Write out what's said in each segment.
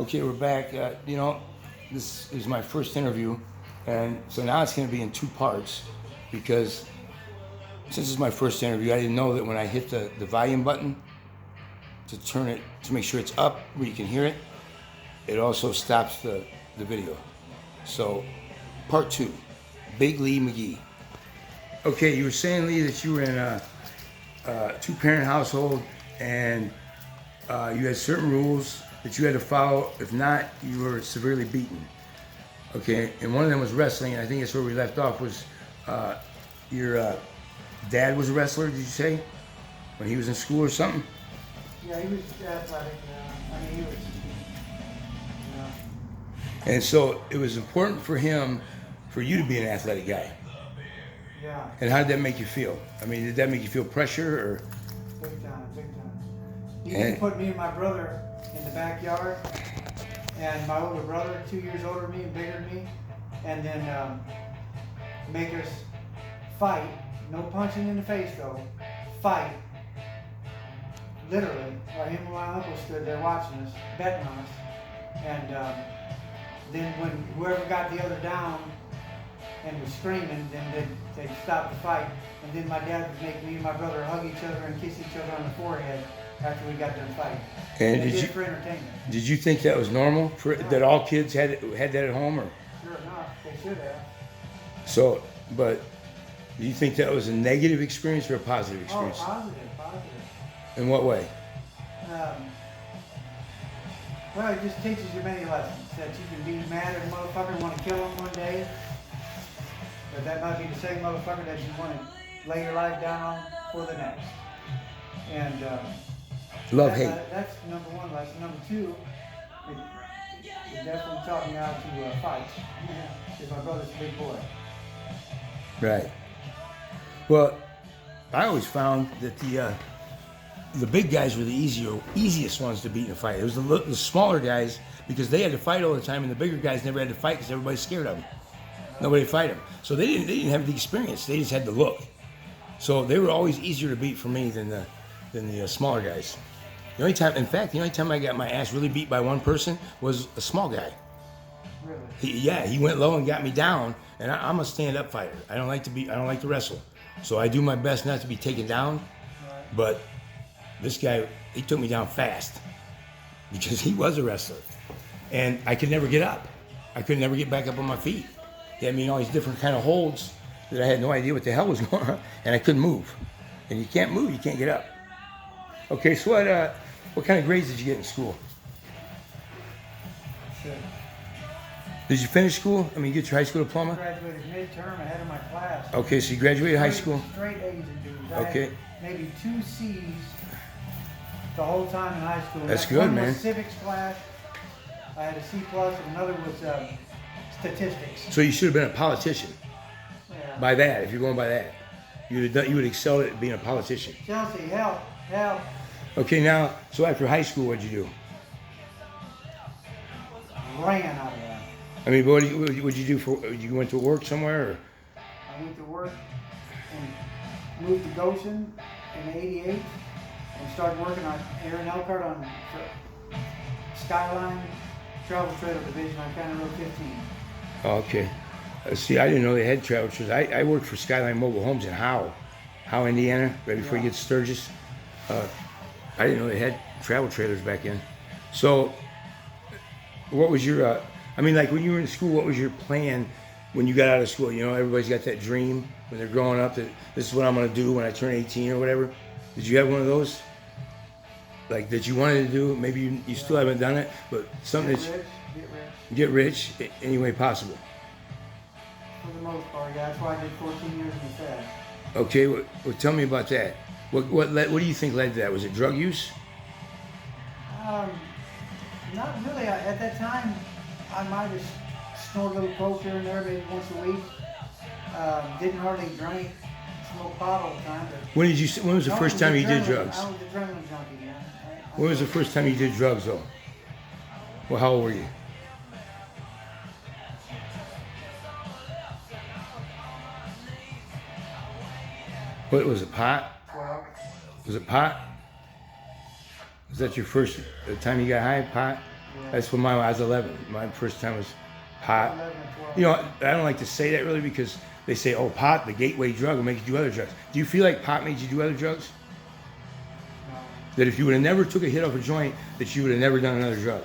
Okay, we're back. This is my first interview, and so now it's going to be in two parts because since it's my first interview, I didn't know that when I hit the volume button to turn it, to make sure it's up where you can hear it, it also stops the video. So, part two, Big Lee McGee. Okay, you were saying, Lee, that you were in a two-parent household and you had certain rules that you had to follow. If not, you were severely beaten. Okay, and one of them was wrestling, and I think that's where we left off. Was your dad was a wrestler? Did you say when he was in school or something? Yeah, he was athletic. He was. And so it was important for him, for you to be an athletic guy. Yeah. And how did that make you feel? I mean, did that make you feel pressure or? Big time, big time. He used to put me and my brother in the backyard, and my older brother, 2 years older than me and bigger than me, and then make us fight. No punching in the face though. Fight. Literally, while him and my uncle stood there watching us, betting on us, and then when whoever got the other down and was screaming, then they'd stop the fight, and then my dad would make me and my brother hug each other and kiss each other on the forehead after we got done fighting. And they did it for entertainment. Did you think that was normal that all kids had that at home, or? Sure enough, they should have. So, but do you think that was a negative experience or a positive experience? Oh, positive. In what way? Well, it just teaches you many lessons. That you can be mad at a motherfucker and want to kill him one day, but that might be the same motherfucker that you want to lay your life down on for the next. And love, hate. That's number one lesson. Number two, it definitely taught me how to fight. Because my brother's a big boy. Right. Well, I always found that the big guys were the easiest ones to beat in a fight. It was the smaller guys, because they had to fight all the time, and the bigger guys never had to fight because everybody's scared of them. Nobody would fight them. So they didn't have the experience. They just had the look. So they were always easier to beat for me than the smaller guys. The only time I got my ass really beat by one person was a small guy. Really? He went low and got me down, and I'm a stand-up fighter. I don't like to wrestle. So I do my best not to be taken down, but this guy, he took me down fast because he was a wrestler. And I could never get up. I could never get back up on my feet. He had me in all these different kind of holds that I had no idea what the hell was going on, and I couldn't move. And you can't move, you can't get up. Okay, so what kind of grades did you get in school? Sure. Did you finish school? I mean, you get your high school diploma? I graduated midterm ahead of my class. Okay, so you graduated high school? Straight A's and B's. Okay. I had maybe 2 C's the whole time in high school. That's good, man. One was civics class. I had a C+, and another was statistics. So you should have been a politician. Yeah. By that, if you're going by that. You would excel at being a politician. Chelsea, help. Okay, now, so after high school, what'd you do? Ran out of that. I mean, what'd you do you went to work somewhere, or? I went to work and moved to Goshen in '88 and started working on Aaron Elkhart on Skyline Travel Trailer Division on County Road 15. Oh, okay. See, I didn't know they had travel trailers. I worked for Skyline Mobile Homes in Howe, Indiana, right before you get to Sturgis. I didn't know they had travel trailers back then. So, what was your, like when you were in school, what was your plan when you got out of school? You know, everybody's got that dream when they're growing up that this is what I'm going to do when I turn 18 or whatever. Did you have one of those? Like that you wanted to do? Maybe you still haven't done it, but something get rich any way possible. For the most part, yeah. That's why I did 14 years in the Fed. Okay, well, tell me about that. What do you think led to that? Was it drug use? Not really. At that time, I might have snorted a little coke here and there, maybe once a week. Didn't hardly drink, smoke pot all the time. But when was the first time you did drugs? I was an adrenaline junkie, man. When was the first time you did drugs, though? Well, how old were you? What was it, pot? 12. Was it pot? Was that your first time you got high, pot? That's when I was 11. My first time was pot. 11 or 12. You know, I don't like to say that really because they say, oh, pot, the gateway drug, will make you do other drugs. Do you feel like pot made you do other drugs? No. That if you would have never took a hit off a joint, that you would have never done another drug?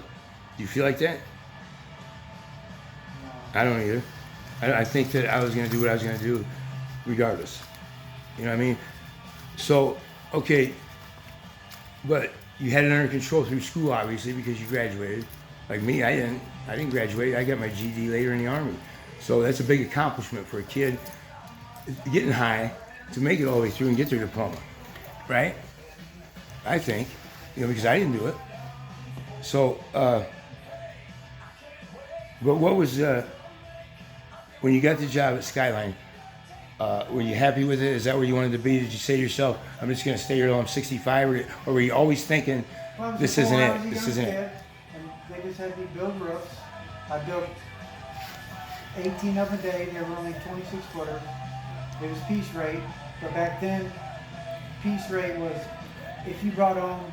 Do you feel like that? No. I don't either. I think that I was going to do what I was going to do regardless. You know what I mean? So, okay, but you had it under control through school, obviously, because you graduated. Like me, I didn't graduate. I got my GED later in the Army. So that's a big accomplishment for a kid getting high to make it all the way through and get their diploma, right? I think, you know, because I didn't do it. So, but what was, when you got the job at Skyline, were you happy with it? Is that where you wanted to be? Did you say to yourself, I'm just going to stay here till I'm 65? Or were you always thinking, Well, this before isn't I it, was a this young isn't kid, it? And they just had me build roofs. I built 18 of them a day. They were only 26 footer. It was piece rate. But back then, piece rate was, if you brought on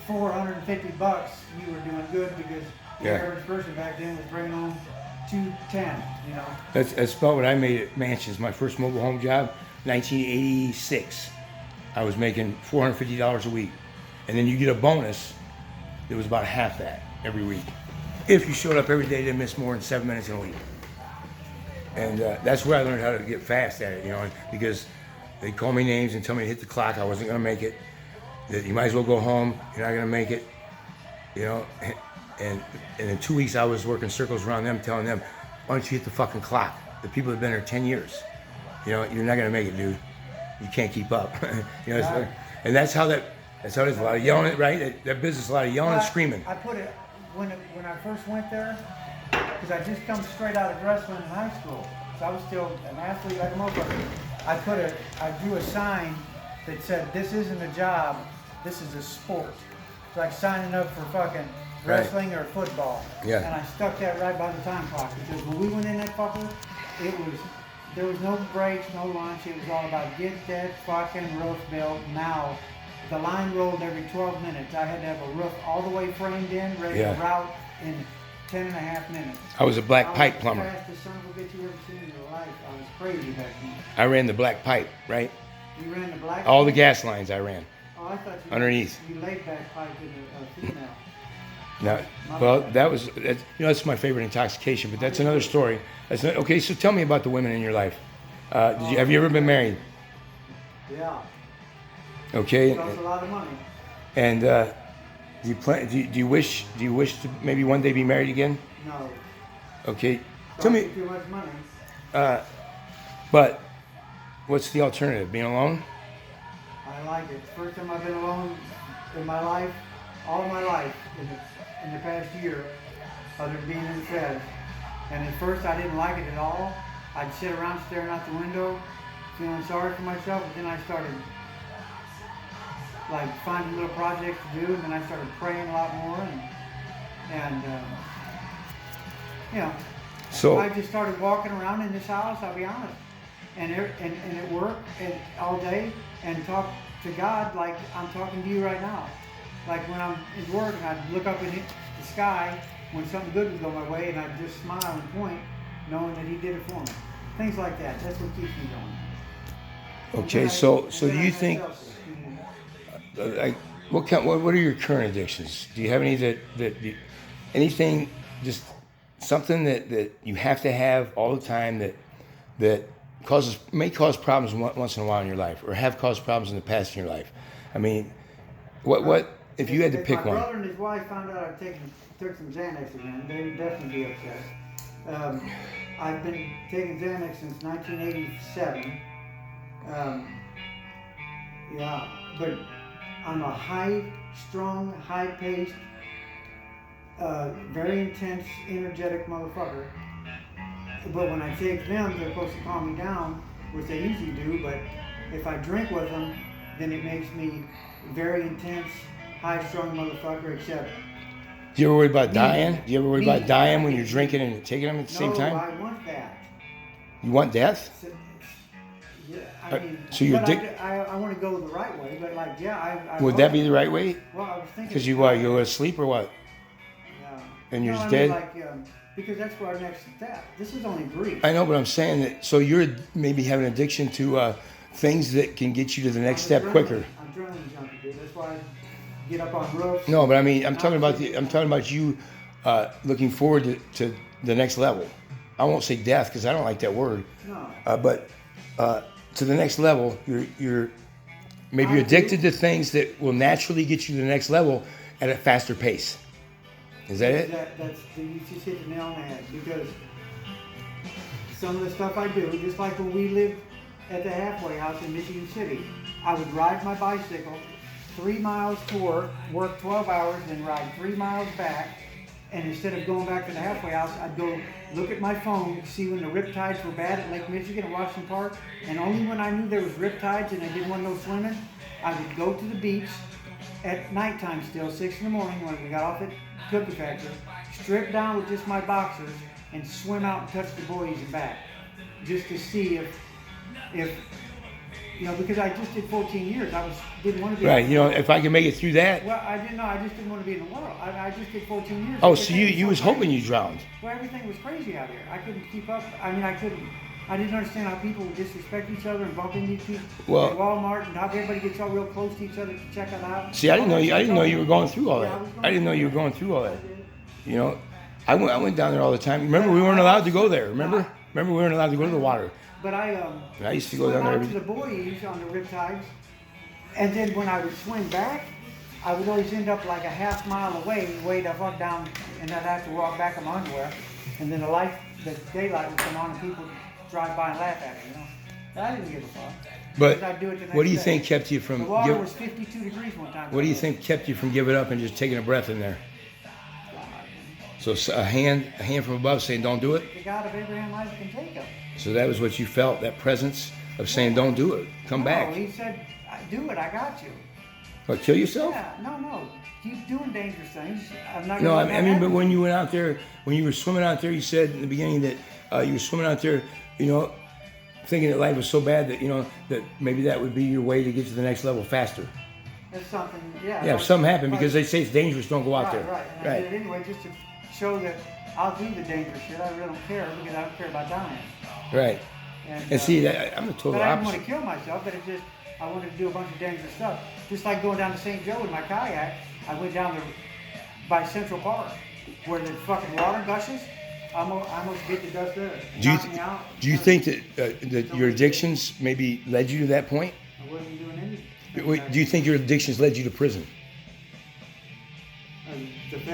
$450, you were doing good because the Yeah. average person back then was bringing on 210, you know. That's about what I made at Mansions. My first mobile home job, 1986. I was making $450 a week. And then you get a bonus that was about half that every week. If you showed up every day, didn't miss more than 7 minutes in a week. And that's where I learned how to get fast at it, you know, because they'd call me names and tell me to hit the clock. I wasn't going to make it. That you might as well go home. You're not going to make it, you know. And in 2 weeks, I was working circles around them, telling them, why don't you hit the fucking clock? The people have been there 10 years. You know, you're not going to make it, dude. You can't keep up. You know, Right. and that's how it is. A lot of yelling, right? That business, a lot of yelling and Well, screaming. I put it, when I first went there, because I just come straight out of wrestling in high school. So I was still an athlete like a motherfucker. I drew a sign that said, this isn't a job, this is a sport. It's like signing up for fucking Right. wrestling or football. Yeah. And I stuck that right by the time clock because when we went in that fucker, there was no breaks, no lunch. It was all about get that fucking roof built now. The line rolled every 12 minutes. I had to have a roof all the way framed in, ready Yeah. to route in 10 and a half minutes. I was a black pipe I was plumber. the fastest son of a bitch you ever seen in your life. I was crazy back then. I ran the black pipe, right? You ran the black All the pipe? gas lines I ran. Oh, I thought you underneath. You laid back pipe in a female. Now, well, that's my favorite intoxication, but that's another story. Okay, so tell me about the women in your life. Have you ever been married? Yeah. Okay, Costs a lot of money. and do you plan? Do you wish to maybe one day be married again? No. Okay, tell me. Costs too much money. But what's the alternative? Being alone? I like it. First time I've been alone in my life, all my life, in the past year, other than being in the feds. And at first I didn't like it at all. I'd sit around staring out the window, feeling sorry for myself, but then I started like finding little projects to do, and then I started praying a lot more, and you know, So I just started walking around in this house, I'll be honest, and at work and all day and talk to God like I'm talking to you right now. Like when I'm at work and I'd look up in the sky when something good would go my way and I'd just smile and point knowing that He did it for me. Things like that. That's what keeps me going. okay, so do you think? Like, what are your current addictions? Do you have any anything, just something that you have to have all the time that may cause problems once in a while in your life, or have caused problems in the past in your life? I mean, what if you had to pick my one? My brother and his wife found out I'd took some Xanax again, they'd definitely be upset. I've been taking Xanax since 1987. Yeah, but I'm a high-strung, high-paced, very intense, energetic motherfucker. But when I take them, they're supposed to calm me down, which they usually do, but if I drink with them, then it makes me very intense, high-strung motherfucker, except... Do you ever worry about dying? Do you ever worry Me. about dying when you're drinking and taking them at the same time? No, I want that. You want death? Yeah, I mean, so you're I want to go the right way, but like, yeah, I Would that be the right way? Well, I was thinking... Because you go to sleep or what? Yeah. and you're No, just I mean, dead. like, because that's for our next step. This is only brief. I know, but I'm saying that. So you're maybe having an addiction to things that can get you to the next step quicker. I'm adrenaline junkie, dude. That's why I get up on roofs. No, but I mean, I'm talking about you looking forward to the next level. I won't say death because I don't like that word. No. But to the next level, you're maybe addicted to things that will naturally get you to the next level at a faster pace. Is that it? You just hit the nail on the head, because some of the stuff I do, just like when we lived at the halfway house in Michigan City, I would ride my bicycle 3 miles to work 12 hours, then ride 3 miles back. And instead of going back to the halfway house, I'd go look at my phone, see when the riptides were bad at Lake Michigan and Washington Park. And only when I knew there was riptides and I didn't want to go swimming, I would go to the beach at nighttime still, 6 in the morning when we got off at Cookie Factory, strip down with just my boxers and swim out and touch the buoys and back. Just to see if because I just did 14 years. Didn't want to be Right. If I can make it through that. Well, I didn't know. I just didn't want to be in the world. I just did 14 years. Oh, so you was hoping you drowned. Well, everything was crazy out here. I couldn't keep up. I mean, I didn't understand how people would disrespect each other and bump into each other at Walmart, and how everybody gets all real close to each other to check it out. See, I didn't know you were going through all that. I didn't know you were going through all that. I went down there all the time. Remember, we weren't allowed to go there. Remember, we weren't allowed to go to the water. But I used to go down there out to the buoys on the riptides, and then when I would swim back, I would always end up like a half mile away, way the fuck down, and I'd have to walk back in my underwear, and then the daylight would come on and people drive by and laugh at me, But I didn't give a fuck. But I'd do it the next what do you day. think kept you from? The water was 52 degrees one time. What do you think kept you from giving up and just taking a breath in there? So a hand from above saying, "Don't do it." The God of Abraham, Isaac, and Jacob. So that was what you felt, that presence of saying, "Don't do it. Come back." He said, "Do it. I got you." What, kill yourself? Yeah. No. Keep doing dangerous things. I'm not. No, gonna I mean, but when you went out there, when you were swimming out there, you said in the beginning that you were swimming out there, thinking that life was so bad that that maybe that would be your way to get to the next level faster. If something, yeah. Yeah, if something happened, because they say it's dangerous, don't go out there. Right. And I did it anyway, just to show that I'll do the dangerous shit. I really don't care, because I don't care about dying. Right. And see, I'm the total but I didn't want opposite. to kill myself, but I wanted to do a bunch of dangerous stuff. Just like going down to St. Joe in my kayak, I went down there by Central Park, where the fucking water gushes. I almost get the dust there. Do you think that your addictions maybe led you to that point? I wasn't doing anything. Do you think your addictions led you to prison?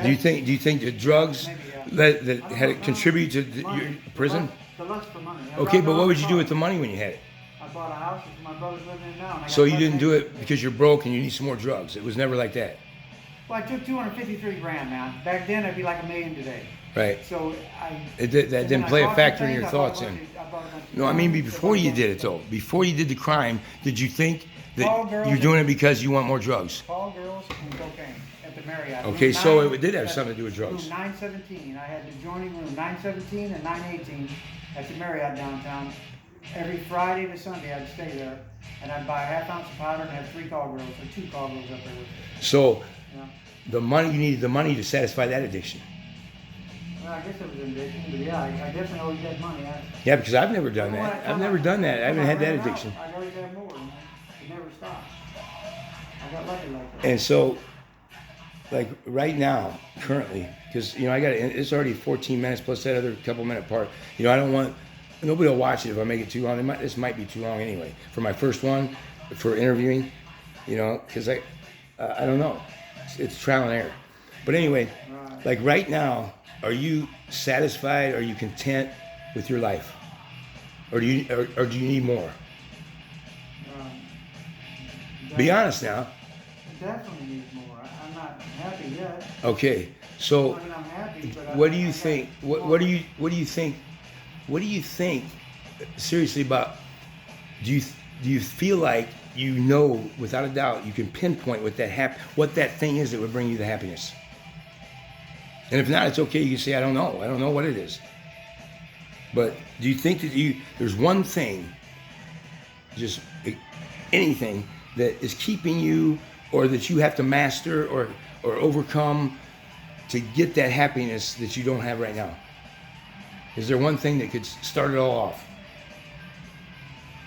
Do you think that drugs that had it contribute to your prison? The lust for money. Okay, but what would you do with the money when you had it? I bought a house that my brother's living in now. So you didn't do it because you're broke and you need some more drugs. It was never like that. Well, I took 253 grand now. Back then, I'd be like $1 million today. Right. So that didn't play a factor in your thoughts then. No, I mean before you did it though. Before you did the crime, did you think that you're doing it because you want more drugs? All girls and cocaine at the Marriott. Okay, so it did have something to do with drugs. Room 917. I had the adjoining room 917 and 918 at the Marriott downtown. Every Friday to Sunday, I'd stay there, and I'd buy a half ounce of powder and have 3 call girls or 2 call girls up there with me. So, you needed the money to satisfy that addiction. Well, I guess it was an addiction, but yeah, I definitely always had money. Yeah, because I've never done that. I've never done that. I haven't had that addiction. I always had more. It never stopped. I got lucky like that. And so, like right now, currently, because it's already 14 minutes plus that other couple minute part. I don't want nobody will watch it if I make it too long. This might be too long anyway for my first one, for interviewing. Because I don't know. It's trial and error. But anyway, like right now, are you satisfied? Are you content with your life, or do you need more? Be honest now. I definitely need more. I'm not happy yet. Okay, so I mean, I'm happy, but what do you think? What do you think? What do you think? Seriously, about do you feel like without a doubt you can pinpoint what that thing is that would bring you the happiness? And if not, it's okay. You can say I don't know what it is. But do you think that there's one thing, just anything that is keeping you, or that you have to master or overcome to get that happiness that you don't have right now? Is there one thing that could start it all off?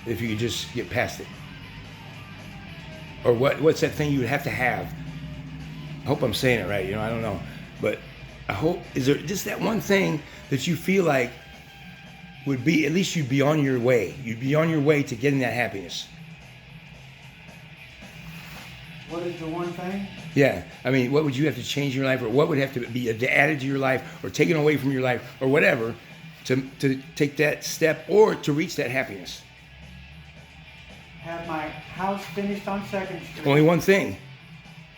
If you could just get past it. Or what's that thing you would have to have? I hope I'm saying it right, you know, I don't know. But I hope, is there just that one thing that you feel like would be, at least you'd be on your way. You'd be on your way to getting that happiness. What is the one thing? Yeah, I mean, what would you have to change in your life, or what would have to be added to your life, or taken away from your life, or whatever, to take that step or to reach that happiness? Have my house finished on 2nd Street. Only one thing.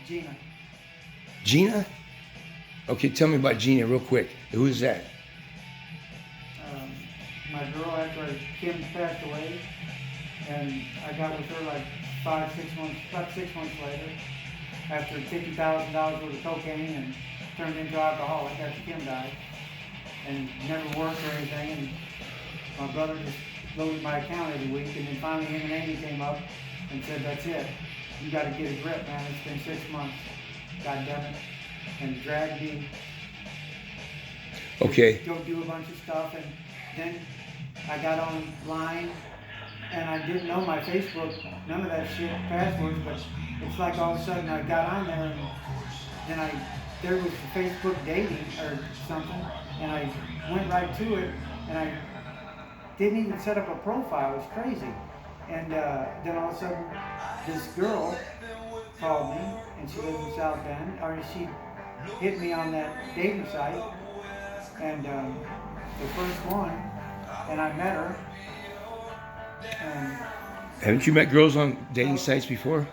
Gina. Gina? Okay, tell me about Gina real quick. Who is that? My girl, after Kim passed away, and I got with her like 5-6 months, about 6 months later, after $50,000 worth of cocaine and turned into alcoholic after Kim died, and never worked or anything, and my brother just loaded my account every week, and then finally him and Amy came up and said, that's it, you got to get a grip, man, it's been 6 months, God damn it, and dragged me Okay. go do a bunch of stuff, and then I got online, and I didn't know my Facebook, none of that shit, passwords, but it's like all of a sudden I got on there, and then there was Facebook dating or something, and I went right to it, and I didn't even set up a profile. It was crazy. And then all of a sudden, this girl called me, and she lives in South Bend, or she hit me on that dating site, and the first one, and I met her. And Haven't you met girls on dating sites before?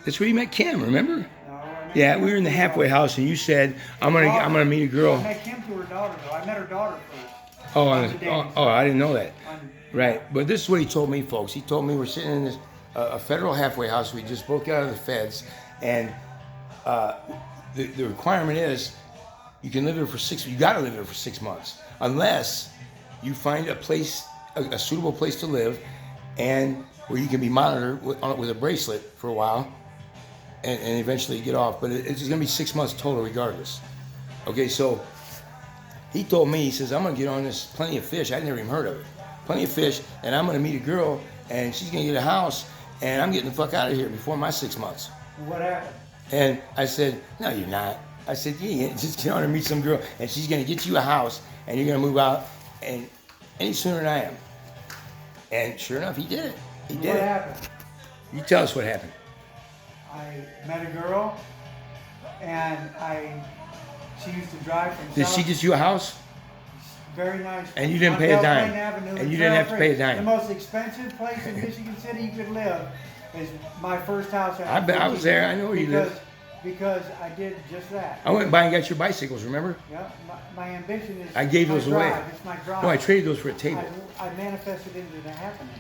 That's where you met Kim, remember? no, I met Yeah, Kim we were in the through halfway house, and you said, I'm gonna meet a I girl. met Kim through her daughter, though. I met her daughter first. Oh, on the dating site. I didn't know that. On- Right, but this is what he told me, folks. He told me we're sitting in this a federal halfway house. We just broke out of the feds, and the requirement is you can live there for you got to live there for 6 months, unless you find a place, a suitable place to live, and where you can be monitored with a bracelet for a while, and eventually get off. But it's going to be 6 months total, regardless. Okay, so he told me, he says, I'm going to get on this Plenty of Fish. I'd never even heard of it. Plenty of Fish, and I'm going to meet a girl, and she's going to get a house, and I'm getting the fuck out of here before my 6 months. What happened? And I said, no, you're not. I said, yeah, just get on and meet some girl, and she's going to get you a house, and you're going to move out, and any sooner than I am. And sure enough, he did it. He did What it. happened? You tell us what happened. I met a girl, and she used to drive from Did South. she get you a house? Very nice. And you didn't on pay a Del dime. Plain Avenue And in you didn't have to Trail pay a Creek. dime. The most expensive place in Michigan City you could live is my first house. I was there. I know where you live. Because I did just that. I went by and got your bicycles, remember? Yeah, my ambition is. I gave my those drive. away. It's my drive. No, I traded those for a table. I manifested into the happening.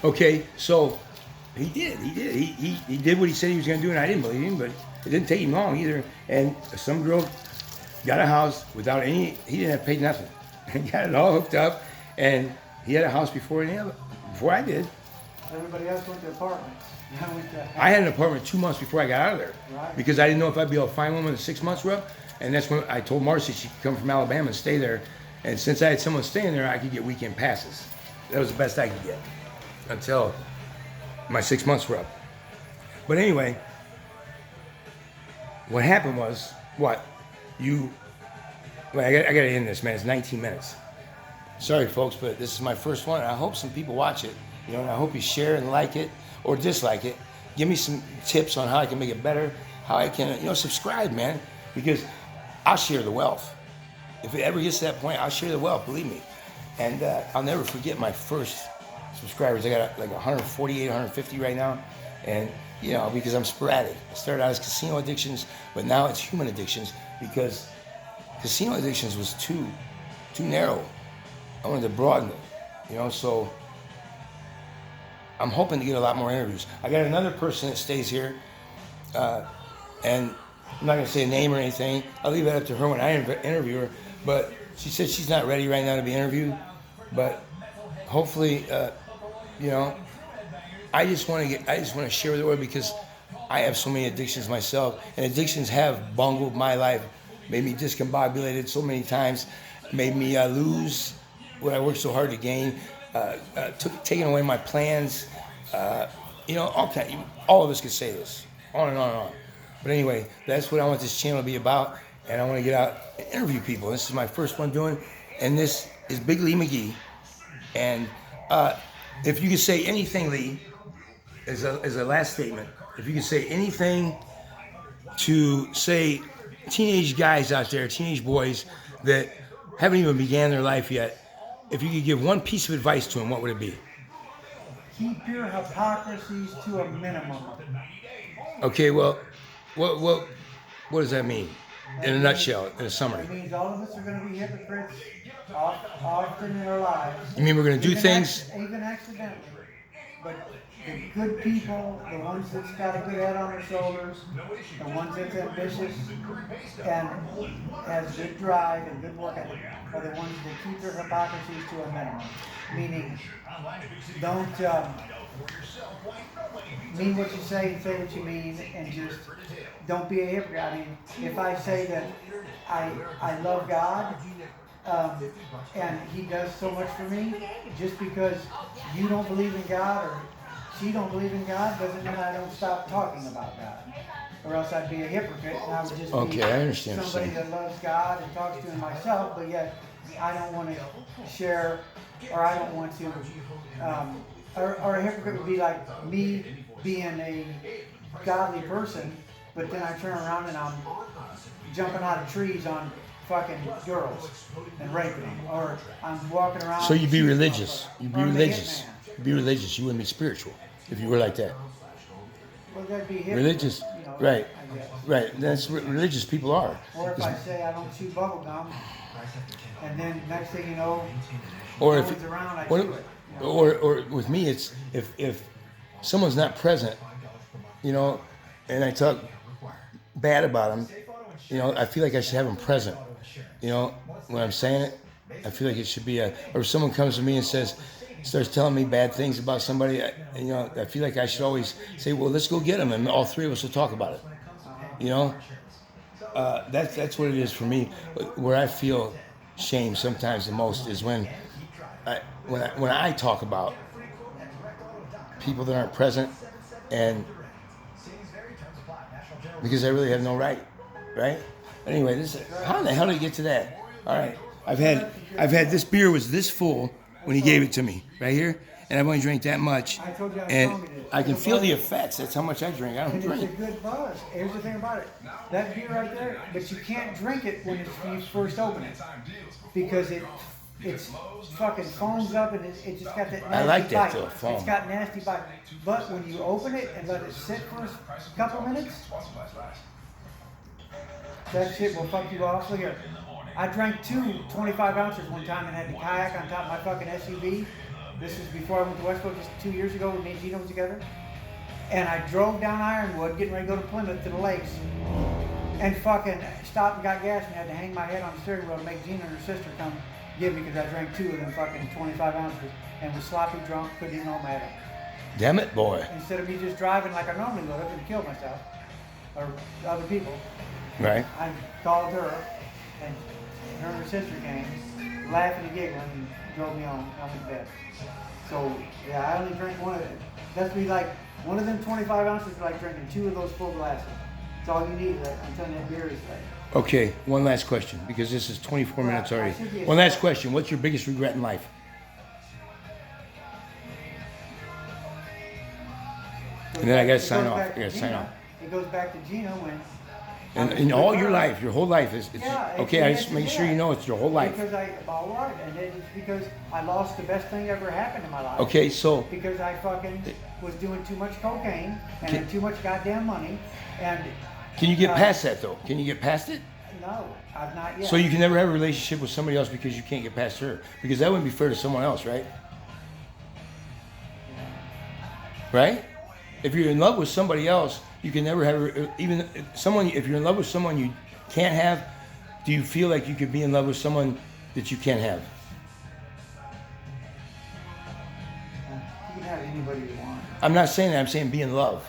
Okay, so he did. He did what he said he was going to do, and I didn't believe him, but it didn't take him long either. And some girl got a house without he didn't have to pay nothing. He got it all hooked up, and he had a house before I did. Everybody else went to apartments. I went to. I had an apartment 2 months before I got out of there, Right. because I didn't know if I'd be able to find one when the 6 months were up. And that's when I told Marcy she could come from Alabama and stay there. And since I had someone staying there, I could get weekend passes. That was the best I could get until my 6 months were up. But anyway, what happened was, I got to end this, man. It's 19 minutes. Sorry, folks, but this is my first one, and I hope some people watch it. You know, and I hope you share and like it or dislike it. Give me some tips on how I can make it better, how I can, subscribe, man, because I'll share the wealth. If it ever gets to that point, I'll share the wealth, believe me. And I'll never forget my first subscribers. I got like 148, 150 right now. And, because I'm sporadic. I started out as casino addictions, but now it's human addictions, because casino addictions was too narrow. I wanted to broaden it, so I'm hoping to get a lot more interviews. I got another person that stays here, and I'm not going to say a name or anything. I'll leave that up to her when I interview her, but she said she's not ready right now to be interviewed, but hopefully, I just want to share with the world, because I have so many addictions myself, and addictions have bungled my life, made me discombobulated so many times, made me lose what I worked so hard to gain, taking away my plans. All of us could say this, on and on and on. But anyway, that's what I want this channel to be about, and I want to get out and interview people. This is my first one doing, and this is Big Lee McGee. And if you could say anything, Lee, as a last statement, if you could say anything to say teenage guys out there, teenage boys that haven't even began their life yet, if you could give one piece of advice to them, what would it be? Keep your hypocrisies to a minimum. Okay, well, what does that mean? In a nutshell, in a summary. It means all of us are going to be hypocrites often in our lives. You mean we're going to do things? Even accidentally. But the good people, the ones that's got a good head on their shoulders, the ones that's ambitious and has good drive and good work ethic, are the ones that keep their hypocrisies to a minimum. Meaning, don't mean what you say and say what you mean, and just don't be a hypocrite. I mean, if I say that I love God, and He does so much for me, just because you don't believe in God or she don't believe in God doesn't mean I don't stop talking about God. Or else I'd be a hypocrite, and I would just be I understand somebody that loves God and talks to Him myself, but yet I don't want to share, or I don't want to, or a hypocrite would be like me being a godly person, but then I turn around and I'm jumping out of trees on fucking girls and raping them, or I'm walking around. So you'd be religious. You'd be I'm a religious. hitman. You'd be religious. You wouldn't be spiritual if you were like that. Well, that'd be hypocrite, Religious, you know, right? I guess. Right. That's what religious people are. Or if I say I don't chew bubble gum, and then next thing you know, Or no if one's around, I or, chew it. You know? or with me, it's if someone's not present, and I talk bad about them, I feel like I should have them present. When I'm saying it, I feel like it should be or if someone comes to me and starts telling me bad things about somebody, I feel like I should always say, well, let's go get them, and all three of us will talk about it. That's what it is for me. Where I feel shame sometimes the most is when I talk about people that aren't present, and because I really have no right. Anyway, how in the hell did I get to that? All right, I've had this beer was this full when he gave it to me right here, and I've only drank that much, I told you I was and telling you this. I can feel the effects. That's how much I drink. I don't And it's a drink. good buzz. Here's the thing about it. That beer right there, but you can't drink it when you first open it. Because it's fucking foams up, and it just got that nasty I like that bite. though, foam. It's got nasty bite. But when you open it and let it sit for a couple minutes, that shit will fuck you off. Look here. I drank 25 ounces one time and had the kayak on top of my fucking SUV. This is before I went to Westbrook just 2 years ago when me and Gino was together. And I drove down Ironwood, getting ready to go to Plymouth to the lakes, and fucking stopped and got gas and had to hang my head on the steering wheel to make Gina and her sister come get me because I drank 2 of them fucking 25 ounces and was sloppy drunk, couldn't even hold my head up. Damn it, boy. Instead of me just driving like I normally would have and killed myself, or other people, Right. I called her, and her and her sister came, laughing and giggling, and drove me home. I went to bed. So, yeah, I only drank one of them. That's be like, one of them 25 ounces is like drinking 2 of those full glasses. That's all you need. I'm telling you, that beer is like. Okay, one last question, because this is 24 Well, minutes I already. think it's- One last question. What's your biggest regret in life? And then I gotta sign off. I gotta sign off. It goes back to Gina when. And in all your life, your whole life is Yeah, okay. I just make sure you know it's your whole life. Because all right, and it's because I lost the best thing ever happened in my life. Okay, so Because I fucking was doing too much cocaine and had too much goddamn money, and can you get past that though? Can you get past it? no, I've not yet. So you can never have a relationship with somebody else because you can't get past her, because that wouldn't be fair to someone else, right? Right? If you're in love with somebody else, you can never have even someone. If you're in love with someone you can't have, do you feel like you could be in love with someone that you can't have? You can have anybody you want. I'm not saying that. I'm saying be in love.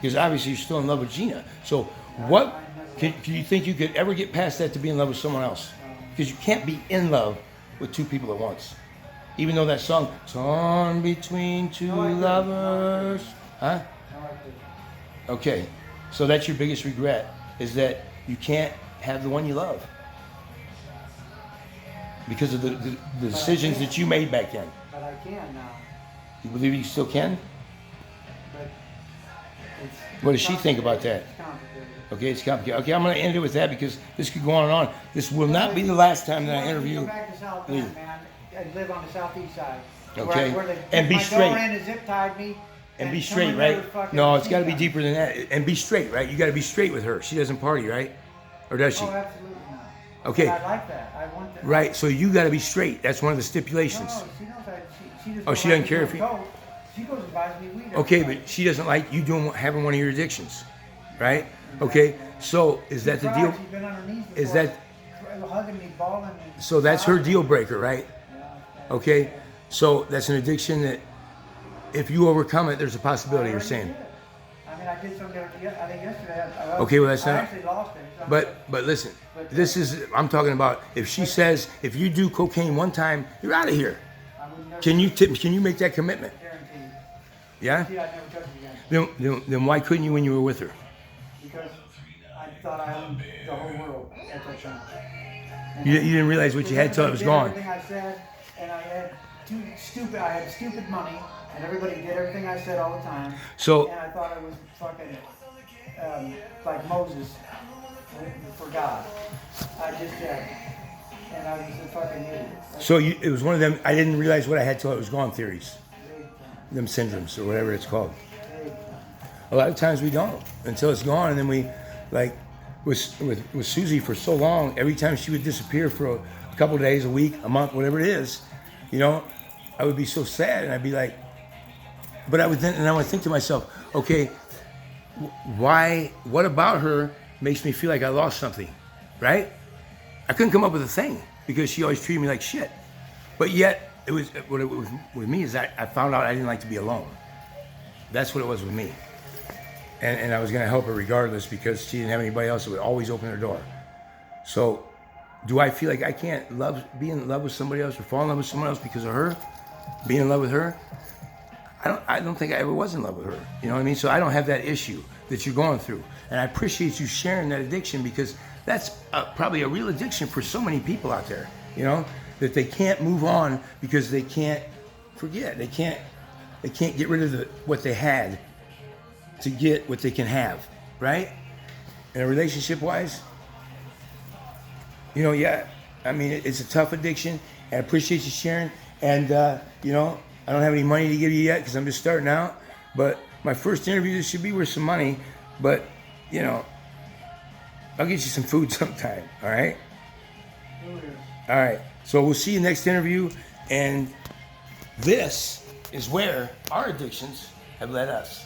Because obviously you're still in love with Gina. So what can you think you could ever get past that to be in love with someone else? Because you can't be in love with two people at once. Even though that song, torn between two lovers. Huh? Okay. So that's your biggest regret, is that you can't have the one you love. Because of the decisions that you made back then. But I can now. You believe you still can? But What does she think about that? It's complicated. Okay, it's complicated. Okay, I'm going to end it with that because this could go on and on. This will not be the last time that I interview. Go back to South Bend, man, and live on the southeast side. Okay, where they and be my straight. door in and zip tied me. And be someone straight, never right? fucking No, it's got to be cheated on me. deeper than that. And be straight, right? You got to be straight with her. She doesn't party, right? Or does she? Oh, absolutely not. Okay. But I like that. I want that. Right. So you got to be straight. That's one of the stipulations. No, she knows that. She just Oh, she doesn't care if you. go. She goes and buys me weed. Okay, every but she doesn't like you doing having one of your addictions, right? Okay. So is that the deal? She's been on her knees Is before, that hugging me, bawling me. so? That's her deal breaker, right? Yeah, Okay. So that's an addiction that, if you overcome it, there's a possibility. You're already saying. did. I mean, I did something. I think yesterday. Okay, well, that's I not- actually lost it. So But listen, this is I'm talking about. If she says if you do cocaine one time, you're out of here. I would never Can you make that commitment? guarantee. Yeah. See, I'd never touch it again Then why couldn't you when you were with her? because I thought I owned the whole world at that time. And You didn't realize what you had till it was gone. Everything I said, and I had I had stupid money, and everybody did everything I said all the time. So And I thought I was fucking like Moses for God. I just did. And I was a fucking idiot. it was one of them. I didn't realize what I had till it was gone theories, Big time. them syndromes or whatever it's called. Big time. A lot of times we don't until it's gone, and then we like with Susie for so long. Every time she would disappear for a couple of days, a week, a month, whatever it is, you know, I would be so sad, and I'd be like, but I would think to myself, okay, why? What about her makes me feel like I lost something, right? I couldn't come up with a thing because she always treated me like shit. But yet, it was with me is I found out I didn't like to be alone. That's what it was with me. And I was going to help her regardless because she didn't have anybody else that would always open her door. So, do I feel like I can't be in love with somebody else or fall in love with someone else because of her? Being in love with her? I don't think I ever was in love with her. You know what I mean? So I don't have that issue that you're going through. And I appreciate you sharing that addiction because that's probably a real addiction for so many people out there, you know, that they can't move on because they can't forget. They can't get rid of what they had to get what they can have, right? And a relationship-wise, you know, yeah, I mean, it's a tough addiction. I appreciate you sharing. And, you know, I don't have any money to give you yet because I'm just starting out. But my first interview should be worth some money. But, you know, I'll get you some food sometime, all right? All right. So we'll see you next interview. And this is where our addictions have led us.